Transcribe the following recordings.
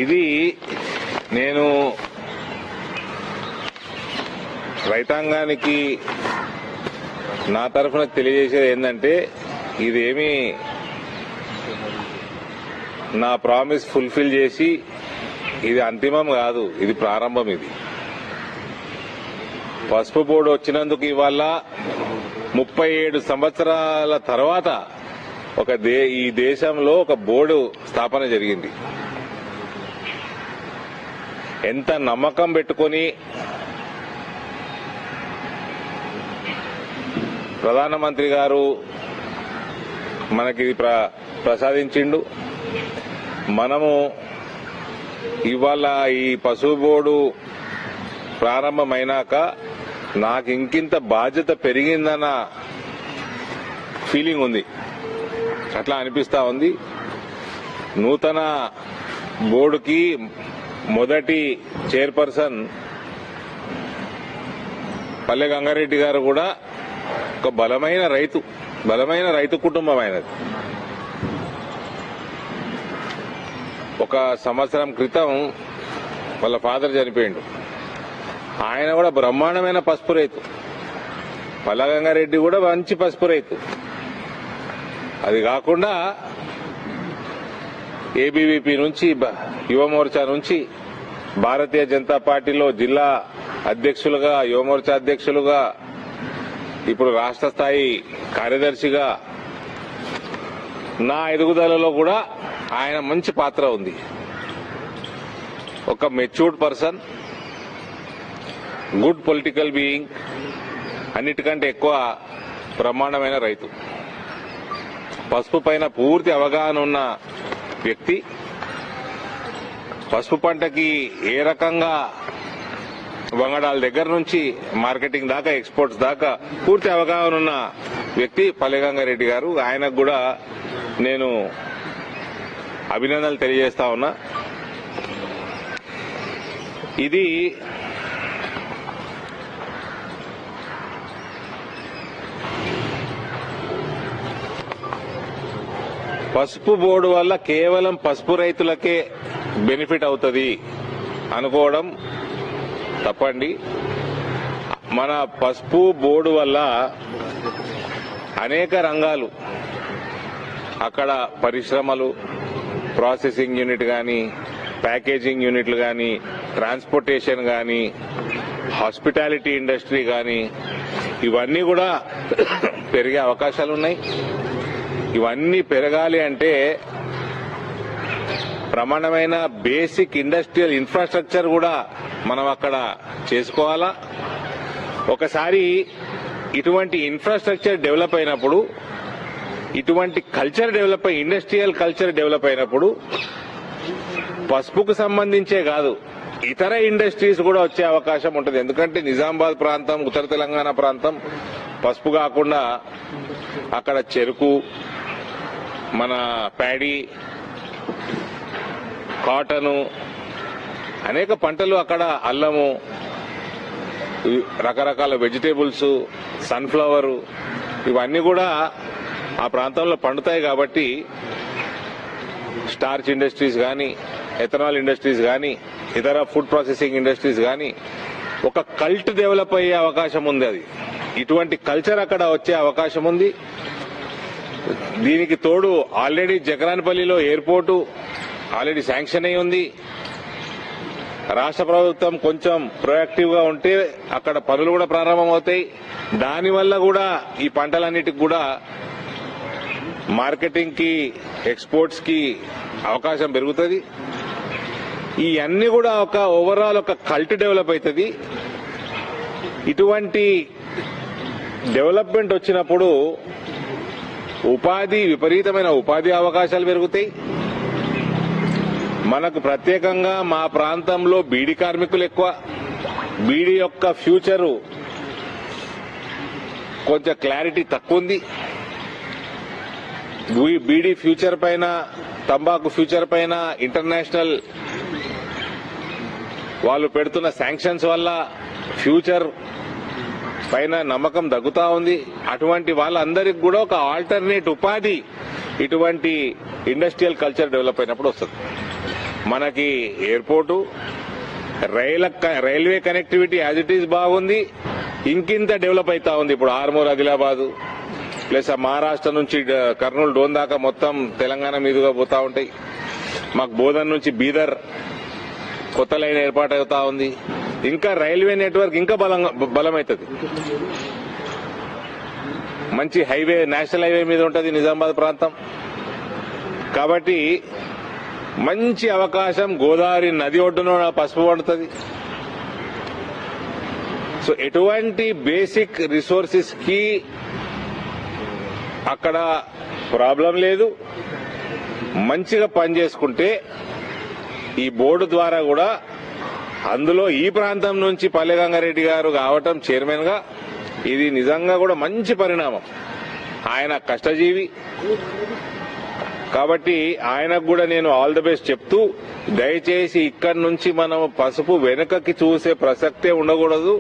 ఇది నేను రైతాంగానికి నా తరఫున తెలియజేసేది ఏంటంటే, ఇదేమి నా ప్రామిస్ ఫుల్ఫిల్ చేసి ఇది అంతిమం కాదు, ఇది ప్రారంభం. ఇది పసుపు బోర్డు వచ్చినందుకు ఇవాళ 37 సంవత్సరాల తర్వాత ఈ దేశంలో ఒక బోర్డు స్థాపన జరిగింది. ఎంత నమ్మకం పెట్టుకొని ప్రధానమంత్రి గారు మనకి ప్రసాదించిండు. మనము ఇవాళ ఈ పసుపు బోర్డు ప్రారంభమైనాక నాకు ఇంకింత బాధ్యత పెరిగిందన్న ఫీలింగ్ ఉంది, అట్లా అనిపిస్తా ఉంది. నూతన బోర్డుకి మొదటి చైర్పర్సన్ పల్లె గంగారెడ్డి గారు కూడా ఒక బలమైన రైతు కుటుంబం అయినది. ఒక సంవత్సరం క్రితం వాళ్ళ ఫాదర్ చనిపోయిండు. ఆయన కూడా బ్రహ్మాండమైన పసుపు రైతు. పల్లె గంగారెడ్డి కూడా మంచి పసుపు రైతు. అది కాకుండా ఏబీవీపీ నుంచి, యువమోర్చా నుంచి భారతీయ జనతా పార్టీలో జిల్లా అధ్యక్షులుగా, యువమోర్చా అధ్యక్షులుగా, ఇప్పుడు రాష్ట్ర స్థాయి కార్యదర్శిగా నా ఎదుగుదలలో కూడా ఆయన మంచి పాత్ర ఉంది. ఒక matured person, good political being, అన్నిటికంటే ఎక్కువ బ్రహ్మాండమైన రైతు, పసుపు పైన పూర్తి అవగాహన ఉన్న వ్యక్తి, పసుపు పంటకి ఏ రకంగా వంగడాల దగ్గర నుంచి మార్కెటింగ్ దాకా, ఎక్స్పోర్ట్స్ దాకా పూర్తి అవగాహన ఉన్న వ్యక్తి పల్లె గంగారెడ్డి గారు. ఆయనకు కూడా నేను అభినందనలు తెలియజేస్తా ఉన్నా. ఇది పసుపు బోర్డు వల్ల కేవలం పసుపు రైతులకే బెనిఫిట్ అవుతుంది అనుకోవడం తప్పండి. మన పసుపు బోర్డు వల్ల అనేక రంగాలు, అక్కడ పరిశ్రమలు, ప్రాసెసింగ్ యూనిట్ కానీ, ప్యాకేజింగ్ యూనిట్లు కానీ, ట్రాన్స్పోర్టేషన్ కానీ, హాస్పిటాలిటీ ఇండస్ట్రీ కానీ, ఇవన్నీ కూడా పెరిగే అవకాశాలు ఉన్నాయి. ఇవన్నీ పెరగాలి అంటే ప్రమాణమైన బేసిక్ ఇండస్ట్రియల్ ఇన్ఫ్రాస్ట్రక్చర్ కూడా మనం అక్కడ చేసుకోవాలా. ఒకసారి ఇటువంటి ఇన్ఫ్రాస్ట్రక్చర్ డెవలప్ అయినప్పుడు, ఇటువంటి కల్చర్ డెవలప్ అయి, ఇండస్ట్రియల్ కల్చర్ డెవలప్ అయినప్పుడు పసుపుకు సంబంధించే కాదు, ఇతర ఇండస్ట్రీస్ కూడా వచ్చే అవకాశం ఉంటుంది. ఎందుకంటే నిజామాబాద్ ప్రాంతం, ఉత్తర తెలంగాణ ప్రాంతం పసుపు కాకుండా అక్కడ చెరుకు, మన ప్యాడీ, కాటను, అనేక పంటలు, అక్కడ అల్లము, రకరకాల వెజిటేబుల్స్, సన్ఫ్లవరు, ఇవన్నీ కూడా ఆ ప్రాంతంలో పండుతాయి. కాబట్టి స్టార్చ్ ఇండస్ట్రీస్ కానీ, ఎథనాల్ ఇండస్ట్రీస్ కానీ, ఇతర ఫుడ్ ప్రాసెసింగ్ ఇండస్ట్రీస్ కానీ ఒక కల్ట్ డెవలప్ అయ్యే అవకాశం ఉంది. అది ఇటువంటి కల్చర్ అక్కడ వచ్చే అవకాశం ఉంది. దీనికి తోడు ఆల్రెడీ జగరాన్పల్లిలో ఎయిర్పోర్టు ఆల్రెడీ శాంక్షన్ అయి ఉంది. రాష్ట్ర ప్రభుత్వం కొంచెం ప్రొయాక్టివ్ గా ఉంటే అక్కడ పనులు కూడా ప్రారంభమవుతాయి. దానివల్ల కూడా ఈ పంటలన్నిటికి కూడా మార్కెటింగ్ కి, ఎక్స్పోర్ట్స్ కి అవకాశం పెరుగుతుంది. ఈ అన్ని కూడా ఒక ఓవరాల్ ఒక కల్ట్ డెవలప్ అవుతుంది. ఇటువంటి డెవలప్మెంట్ వచ్చినప్పుడు విపరీతమైన ఉపాధి అవకాశాలు పెరుగుతాయి. మనకు ప్రత్యేకంగా మా ప్రాంతంలో బీడీ కార్మికులు ఎక్కువ. బీడీ యొక్క ఫ్యూచరు కొంచెం క్లారిటీ తక్కువ ఉంది. బీడీ ఫ్యూచర్ పైన, తంబాకు ఫ్యూచర్ పైన ఇంటర్నేషనల్ వాళ్ళు పెడుతున్న శాంక్షన్స్ వల్ల ఫ్యూచర్ పైన నమ్మకం తగ్గుతా ఉంది. అటువంటి వాళ్ళందరికీ కూడా ఒక ఆల్టర్నేట్ ఉపాధి ఇటువంటి ఇండస్ట్రియల్ కల్చర్ డెవలప్ అయినప్పుడు వస్తుంది. మనకి airport, railway connectivity as it is బాగుంది. ఇంకింత డెవలప్ అవుతా ఉంది. ఇప్పుడు ఆర్మూర్, ఆదిలాబాద్ ప్లస్ మహారాష్ట్ర నుంచి కర్నూలు, డోన్ దాకా మొత్తం తెలంగాణ మీదుగా పోతా ఉంటాయి. మాకు బోధన్ నుంచి బీదర్ కొత్త లైన్ ఏర్పాటు అవుతా ఉంది. ఇంకా రైల్వే నెట్వర్క్ ఇంకా బలమవుతుంది. మంచి హైవే, నేషనల్ హైవే మీద ఉంటుంది నిజామాబాద్ ప్రాంతం. కాబట్టి మంచి అవకాశం. గోదావరి నది ఒడ్డున పసుపు పండుతుంది. సో ఎటువంటి బేసిక్ రిసోర్సెస్ కి అక్కడ ప్రాబ్లం లేదు. మంచిగా పనిచేసుకుంటే ఈ బోర్డు ద్వారా కూడా అందులో ఈ ప్రాంతం నుంచి పల్లె గంగారెడ్డి గారు కావటం చైర్మన్ గా ఇది నిజంగా కూడా మంచి పరిణామం. ఆయన కష్టజీవి కాబట్టి ఆయనకు కూడా నేను ఆల్ ది బెస్ట్ చెప్తూ, దయచేసి ఇక్కడి నుంచి మనం పసుపు వెనుకకి చూసే ప్రసక్తే ఉండకూడదు.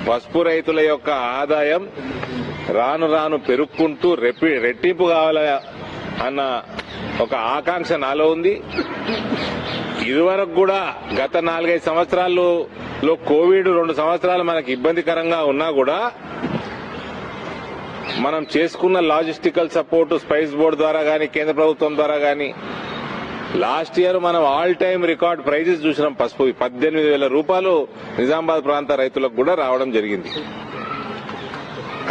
పసుపు రైతుల యొక్క ఆదాయం రాను రాను పెరుక్కుంటూ రెట్టింపు కావాల అన్న ఒక ఆకాంక్ష నాలో ఉంది. ఇదివరకు కూడా గత 4-5 సంవత్సరాల్లో కోవిడ్ 2 సంవత్సరాలు మనకి ఇబ్బందికరంగా ఉన్నా కూడా మనం చేసుకున్న లాజిస్టికల్ సపోర్ట్ స్పైస్ బోర్డు ద్వారా గానీ, కేంద్ర ప్రభుత్వం ద్వారా గానీ, లాస్ట్ ఇయర్ మనం ఆల్ టైమ్ రికార్డ్ ప్రైజెస్ చూసినాం. పసుపు 18,000 రూపాయలు నిజామాబాద్ ప్రాంత రైతులకు కూడా రావడం జరిగింది.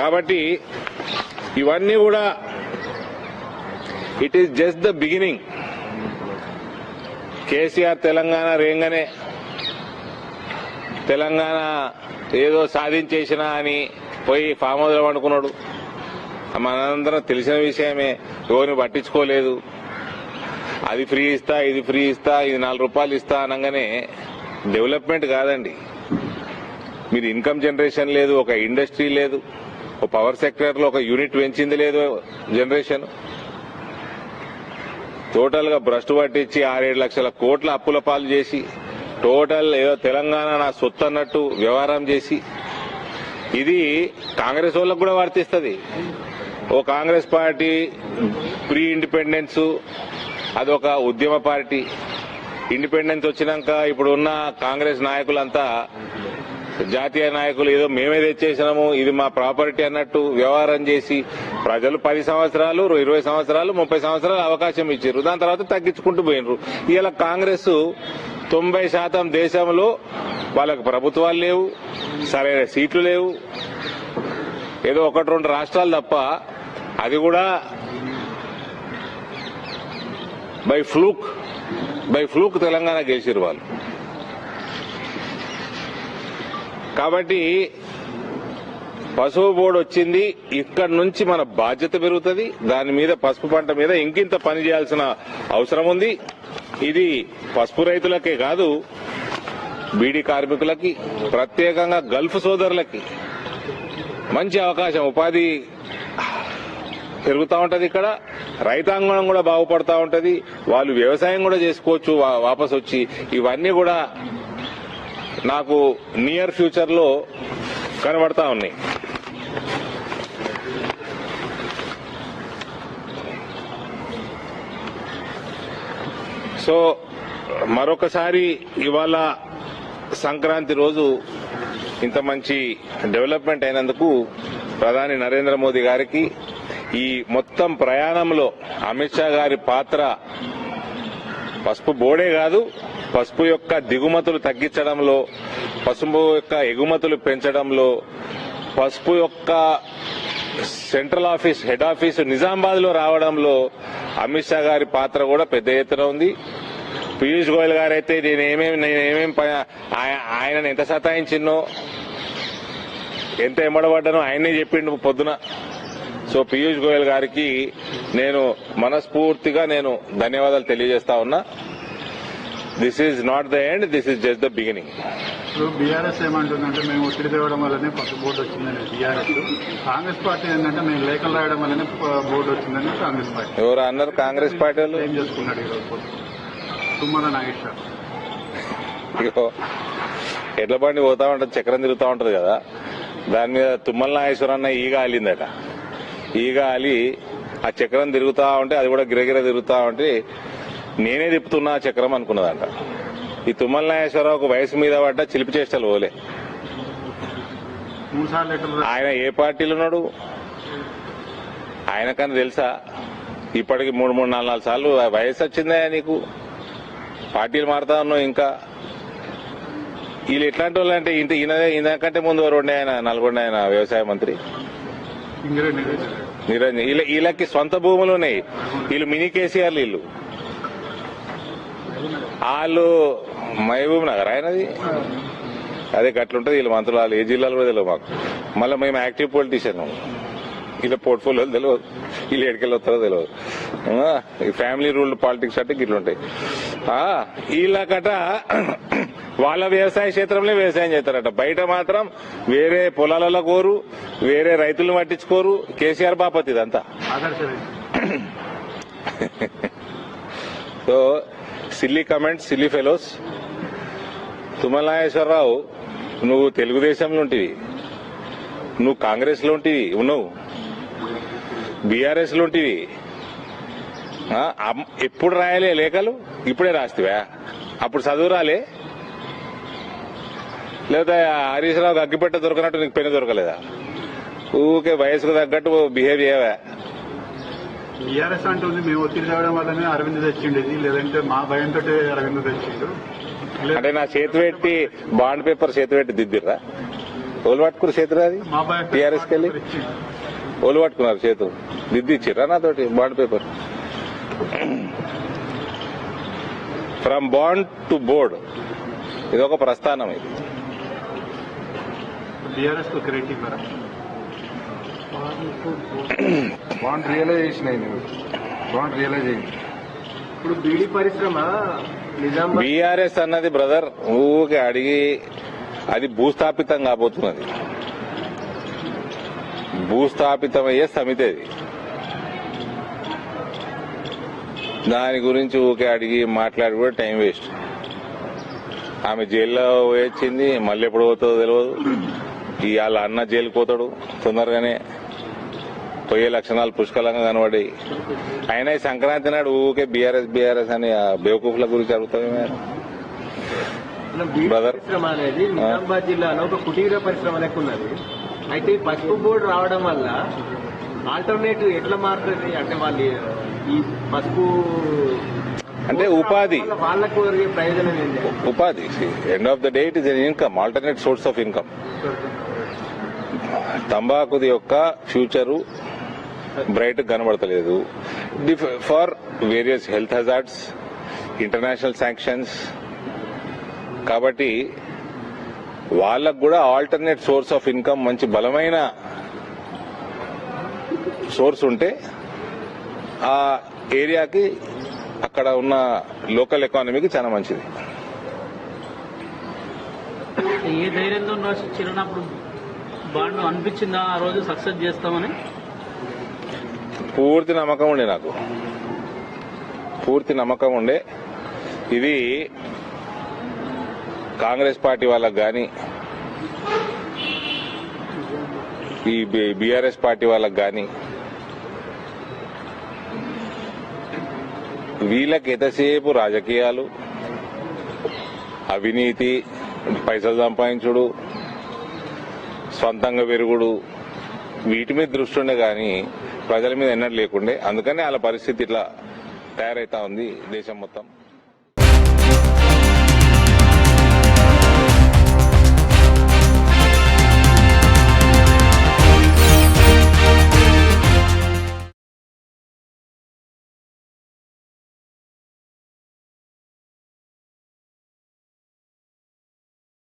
కాబట్టి ఇవన్నీ కూడా it is just the beginning. KCR Telangana రేంగనే తెలంగాణ ఏదో సాధించేసినా అని పోయి ఫామ్ హౌస్ లో పండుకున్నాడు. మనందరం తెలిసిన విషయమే. ఎవరిని పట్టించుకోలేదు. అది ఫ్రీ ఇస్తా, ఇది ఫ్రీ ఇస్తా, ఇది 4 రూపాయలు ఇస్తా అనగానే డెవలప్మెంట్ కాదండి. మీరు ఇన్కమ్ జనరేషన్ లేదు, ఒక ఇండస్ట్రీ లేదు, ఒక పవర్ సెక్టర్ లో ఒక యూనిట్ పెంచింది లేదు జనరేషన్. టోటల్ గా భ్రష్టు పట్టించి 6-7 లక్షల కోట్ల అప్పుల పాలు చేసి టోటల్ ఏదో తెలంగాణ నా సొత్తు అన్నట్టు వ్యవహారం చేసి, ఇది కాంగ్రెస్ వాళ్ళకు కూడా వర్తిస్తుంది. ఓ కాంగ్రెస్ పార్టీ ప్రీ ఇండిపెండెన్స్ అదొక ఉద్యమ పార్టీ. ఇండిపెండెన్స్ వచ్చినాక ఇప్పుడున్న కాంగ్రెస్ నాయకులంతా జాతీయ నాయకులు ఏదో మేమే తెచ్చేసినాము, ఇది మా ప్రాపర్టీ అన్నట్టు వ్యవహారం చేసి ప్రజలు 10 సంవత్సరాలు, 20 సంవత్సరాలు, 30 సంవత్సరాలు అవకాశం ఇచ్చారు. దాని తర్వాత తగ్గించుకుంటూ పోయినరు. ఇలా కాంగ్రెస్ 90% దేశంలో వాళ్ళకు ప్రభుత్వాలు లేవు, సరైన సీట్లు లేవు. ఏదో 1-2 రాష్ట్రాలు తప్ప, అది కూడా బై ఫ్లూక్ తెలంగాణ గెలిచారు వాళ్ళు. కాబట్టి పసుపు బోర్డు వచ్చింది. ఇక్కడి నుంచి మన బాధ్యత పెరుగుతుంది. దాని మీద పసుపు పంట మీద ఇంకింత పని చేయాల్సిన అవసరం ఉంది. ఇది పసుపు రైతులకే కాదు, బీడీ కార్మికులకి, ప్రత్యేకంగా గల్ఫ్ సోదరులకి మంచి అవకాశం. ఉపాధి పెరుగుతూ ఉంటది. ఇక్కడ రైతాంగం కూడా బాగుపడతా ఉంటది. వాళ్ళు వ్యవసాయం కూడా చేసుకోవచ్చు వాపస్ వచ్చి. ఇవన్నీ కూడా నాకు నియర్ ఫ్యూచర్ లో కనబడతా ఉన్నాయి. సో మరొకసారి ఇవాళ సంక్రాంతి రోజు ఇంత మంచి డెవలప్మెంట్ అయినందుకు ప్రధాని నరేంద్ర మోదీ గారికి, ఈ మొత్తం ప్రయాణంలో అమిత్ షా గారి పాత్ర పసుపు బోర్డే కాదు, పసుపు యొక్క దిగుమతులు తగ్గించడంలో, పసుపు యొక్క ఎగుమతులు పెంచడంలో, పసుపు యొక్క central office, head office Nizamabad లో రావడంలో అమిత్ షా గారి పాత్ర కూడా పెద్ద ఎత్తున ఉంది. పీయూష్ గోయల్ గారైతే నేనేమేమి ఆయనను ఎంత సతాయించిన్నో, ఎంత ఎమ్మడబడ్డానో ఆయనే చెప్పిండు పొద్దున. సో పీయూష్ గోయల్ గారికి నేను మనస్ఫూర్తిగా ధన్యవాదాలు తెలియజేస్తా ఉన్నా. This is not the end, this is just the beginning. BRS ఏమంటుందంటే మేము ఒత్తిడి తేవడం వల్లనే పసుపు బోర్డు వచ్చిందని బీఆర్ఎస్. కాంగ్రెస్ పార్టీ ఏంటంటే మేము లేఖలు రాయడం వల్లనే బోర్డు వచ్చిందని కాంగ్రెస్ పార్టీ. ఎవరు అన్నారు? కాంగ్రెస్ పార్టీ వాళ్ళు ఏం చేసుకున్నాడు ఈరోజు తుమ్మల నాగేశ్వర్. ఎడ్ల బండి పోతా ఉంటది, చక్రం తిరుగుతూ ఉంటది కదా, దాని మీద తుమ్మల నాగేశ్వర అన్న ఈగ ఆలిందట. ఈగ ఆలి ఆ చక్రం తిరుగుతా ఉంటే అది కూడా గిరగిర తిరుగుతా ఉంటే నేనే తిప్పుతున్నా చక్రం అనుకున్నదంట. ఈ తుమ్మల నాగేశ్వరరావుకు వయసు మీద పడ్డ చిలిపి చేష్టలు పోలే. 3 సార్లు లెటర్లు ఆయన ఏ పార్టీలో ఉన్నాడు ఆయనకన్నా తెలుసా? ఇప్పటికి 3-4 సార్లు వయసు వచ్చిందా నీకు? పార్టీలు మారుతా ఉన్నావు ఇంకా. వీళ్ళు ఎట్లాంటి వాళ్ళు అంటే ఈయనకంటే ముందు రెండే ఆయన నల్గొండ ఆయన వ్యవసాయ మంత్రి ఇంగ్రెడ్ నిరంజన్. వీళ్ళకి సొంత భూములు ఉన్నాయి. వీళ్ళు మినీ కేసీఆర్లు. వీళ్ళు వాళ్ళు మహబూబ్ నగర్ ఆయనది. అదే గట్లుంటది. వీళ్ళు మంత్రులు వాళ్ళు ఏ జిల్లాలో కూడా తెలియదు మాకు. మళ్ళీ మేము యాక్టివ్ పొలిటీషియన్. వీళ్ళ పోర్ట్ఫోలియోలు తెలియదు, వీళ్ళు ఎక్కడికెళ్ళి వస్తారో తెలియదు. ఫ్యామిలీ రూల్డ్ పాలిటిక్స్ అంటే ఇట్లుంటాయి. వీళ్ళకట వాళ్ళ వ్యవసాయ క్షేత్రంలో వ్యవసాయం చేస్తారట. బయట మాత్రం వేరే పొలాలలో కోరు, వేరే రైతులను పట్టించుకోరు. కేసీఆర్ బాపతి ఇదంతా. So silly comments, silly fellows. Tummala Nageswara Rao, నువ్వు తెలుగుదేశంలో ఉంటివి, నువ్వు కాంగ్రెస్ లో ఉంటివి, ఉన్నావు బీఆర్ఎస్ లో ఉంటివి. ఎప్పుడు రాయలే లేఖలు? ఇప్పుడే రాస్తావా? అప్పుడు చదువు రాలే? లేదా హరీష్ రావుకి అగ్గిపెట్ట దొరకనట్టు నీకు పెన్ను దొరకలేదా? ఊకే వయసుకు తగ్గట్టు బిహేవ్ చేయవా? టీఆర్ఎస్ అంటుంది మేము ఒత్తిడి తేవడం వల్లనే అరవింద్ తెచ్చిండేది, లేదంటే మా భయంతో అరవింద్ తెచ్చిండు. అంటే నా చేతి పెట్టి బాండ్ పేపర్ చేతి పెట్టి దిద్దిర్రా? ఓలు పట్టుకున్నారు చేతిరా? అది మా భయం టీఆర్ఎస్కి వెళ్ళి ఓలు పట్టుకున్నారు చేతు దిద్ది ఇచ్చిర్రా నాతోటి bond paper? From bond to board ఇది ఒక ప్రస్థానం. ఇది టీఆర్ఎస్ కు క్రెడిట్ ఇవ్వరా? బాండ్ రియలైజేషన్ అయింది. బాండ్ రియలైజేషన్ ఇప్పుడు బీడీ పరిశ్రమ నిజామాబాద్ బీఆర్ఎస్ అన్నది బ్రదర్ ఊకే అడిగి అది భూస్థాపితం కాబోతున్నది. భూస్థాపితమయ్యే సమితి అది. దాని గురించి ఊకే అడిగి మాట్లాడి కూడా టైం వేస్ట్. ఆమె జైల్లో వచ్చింది, మళ్ళీ ఎప్పుడు పోతుందో తెలియదు. వాళ్ళ అన్న జైలుకి పోతాడు తొందరగానే. పోయే లక్షణాలు పుష్కలంగా కనబడ్డాయి. అయినా ఈ సంక్రాంతి నాడు ఊకే బీఆర్ఎస్ అని బేవకూఫ్ల గురించి అడుగుతామే బీడీ బ్రదర్. పరిశ్రమ అనేది నిజామాబాద్ జిల్లాలో ఒక కుటీర పరిశ్రమ లెక్క ఉన్నది. అయితే ఈ పసుపు బోర్డు రావడం వల్ల ఆల్టర్నేటివ్ ఎట్లా మారుతుంది? అంటే వాళ్ళు ఈ పసుపు అంటే ఉపాధి, వాళ్ళకు కలిగే ప్రయోజనం ఏంటి? ఉపాధి. End of the day it is an income, alternate source of income. తంబాకుది యొక్క ఫ్యూచరు బ్రైట్ కనబడతలేదు. For various health hazards, international sanctions. కాబట్టి వాళ్ళకు కూడా ఆల్టర్నేట్ సోర్స్ ఆఫ్ ఇన్కమ్, మంచి బలమైన సోర్స్ ఉంటే ఆ ఏరియాకి, అక్కడ ఉన్న లోకల్ ఎకానమీకి చాలా మంచిది. ఏ ధైర్యంతో చిరునప్పుడు బాండ్ అనిపించిందా ఆ రోజు సక్సెస్ చేస్తామని? పూర్తి నమ్మకం ఉండే, నాకు పూర్తి నమ్మకం ఉండే. ఇది కాంగ్రెస్ పార్టీ వాళ్ళకు కానీ, ఈ బీఆర్ఎస్ పార్టీ వాళ్ళకు కానీ, వీళ్ళకి ఎంతసేపు రాజకీయాలు, అవినీతి, పైసలు సంపాదించుడు, సొంతంగా పెరుగుడు, వీటి మీద దృష్టి ఉండే కానీ ప్రజల మీద ఎన్నడూ లేకుండే. అందుకని వాళ్ళ పరిస్థితి ఇట్లా తయారైతా ఉంది దేశం మొత్తం.